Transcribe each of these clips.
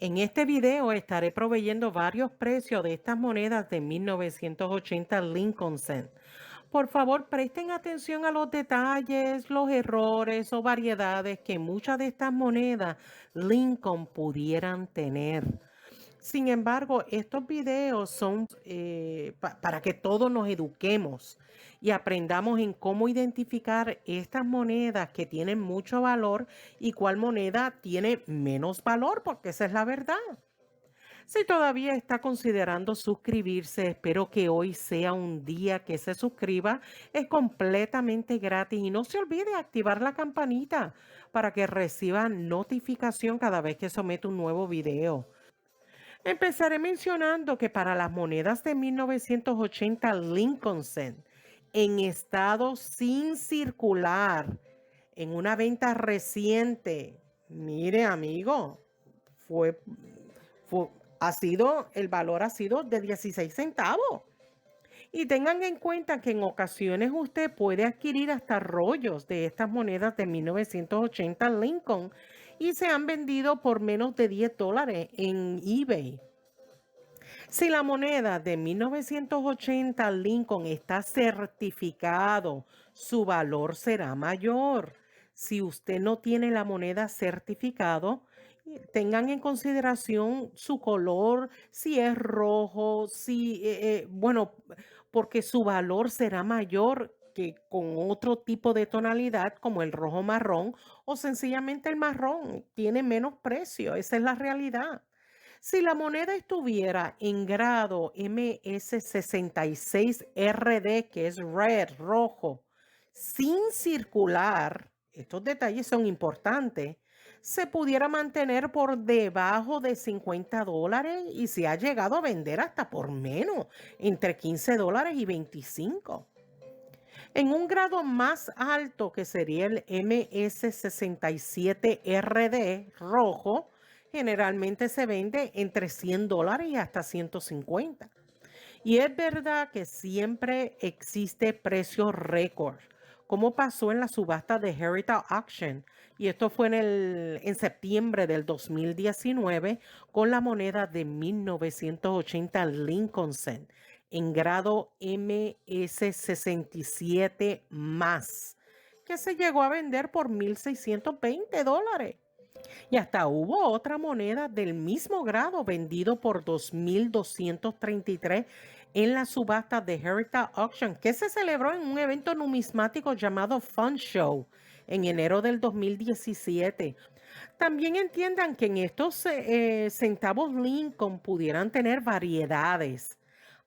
En este video estaré proveyendo varios precios de estas monedas de 1980 Lincoln Cent. Por favor, presten atención a los detalles, los errores o variedades que muchas de estas monedas Lincoln pudieran tener. Sin embargo, estos videos son para que todos nos eduquemos y aprendamos en cómo identificar estas monedas que tienen mucho valor y cuál moneda tiene menos valor, porque esa es la verdad. Si todavía está considerando suscribirse, espero que hoy sea un día que se suscriba. Es completamente gratis y no se olvide activar la campanita para que reciba notificación cada vez que someta un nuevo video. Empezaré mencionando que para las monedas de 1980 Lincoln Cent, en estado sin circular, en una venta reciente, mire amigo, fue, el valor ha sido de 16 centavos. Y tengan en cuenta que en ocasiones usted puede adquirir hasta rollos de estas monedas de 1980 Lincoln y se han vendido por menos de $10 en eBay. Si la moneda de 1980 Lincoln está certificado, su valor será mayor. Si usted no tiene la moneda certificado, tengan en consideración su color, si es rojo, bueno, porque su valor será mayor que con otro tipo de tonalidad como el rojo marrón o sencillamente el marrón. Tiene menos precio, esa es la realidad. Si la moneda estuviera en grado MS66RD, que es red, rojo, sin circular, estos detalles son importantes, se pudiera mantener por debajo de $50 y se ha llegado a vender hasta por menos, entre $15 y 25. En un grado más alto, que sería el MS67RD rojo, generalmente se vende entre $100 y hasta 150. Y es verdad que siempre existe precio récord, como pasó en la subasta de Heritage Auction. Y esto fue en septiembre del 2019 con la moneda de 1980 Lincoln Cent en grado MS67 más, que se llegó a vender por $1,620. Y hasta hubo otra moneda del mismo grado vendido por 2,233 en la subasta de Heritage Auction, que se celebró en un evento numismático llamado Fun Show en enero del 2017. También entiendan que en estos centavos Lincoln pudieran tener variedades,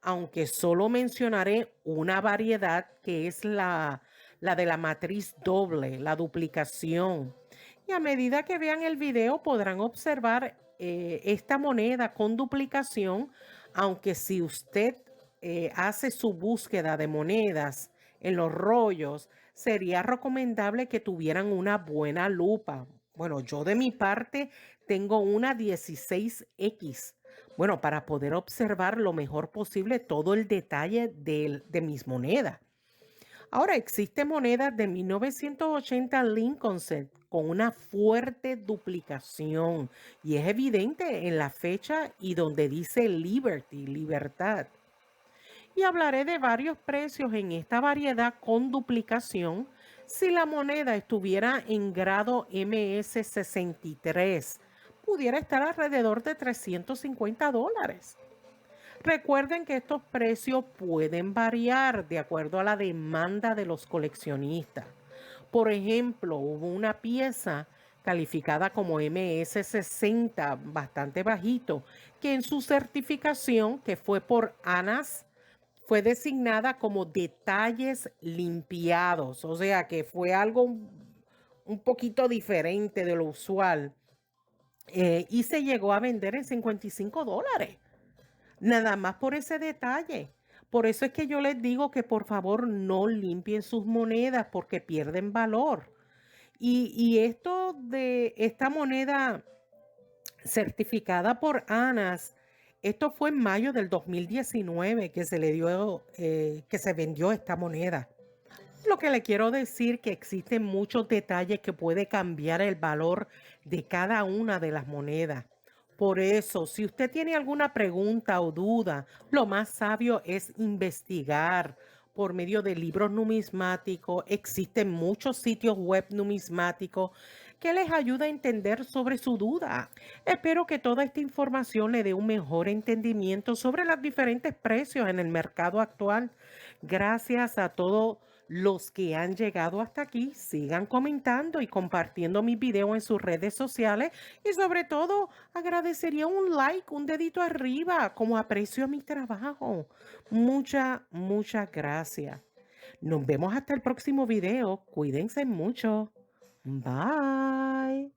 aunque solo mencionaré una variedad que es la de la matriz doble, la duplicación. Y a medida que vean el video podrán observar esta moneda con duplicación, aunque si usted hace su búsqueda de monedas en los rollos, sería recomendable que tuvieran una buena lupa. Bueno, yo de mi parte tengo una 16X. Bueno, para poder observar lo mejor posible todo el detalle de mis monedas. Ahora, existen monedas de 1980 Lincoln Cent con una fuerte duplicación y es evidente en la fecha y donde dice Liberty, libertad. Y hablaré de varios precios en esta variedad con duplicación si la moneda estuviera en grado MS63. Pudiera estar alrededor de $350. Recuerden que estos precios pueden variar de acuerdo a la demanda de los coleccionistas. Por ejemplo, hubo una pieza calificada como MS60, bastante bajito, que en su certificación, que fue por ANAS, fue designada como detalles limpiados, o sea que fue algo un poquito diferente de lo usual, y se llegó a vender en $55. Nada más por ese detalle. Por eso es que yo les digo que por favor no limpien sus monedas porque pierden valor. Y esto de esta moneda certificada por ANAS, esto fue en mayo del 2019 que se le dio, que se vendió esta moneda. Lo que le quiero decir que existen muchos detalles que puede cambiar el valor de cada una de las monedas. Por eso, si usted tiene alguna pregunta o duda, lo más sabio es investigar por medio de libros numismáticos. Existen muchos sitios web numismáticos que les ayuda a entender sobre su duda. Espero que toda esta información le dé un mejor entendimiento sobre los diferentes precios en el mercado actual. Gracias a todos los que han llegado hasta aquí. Sigan comentando y compartiendo mis videos en sus redes sociales y sobre todo agradecería un like, un dedito arriba como aprecio a mi trabajo. Muchas gracias. Nos vemos hasta el próximo video. Cuídense mucho. Bye.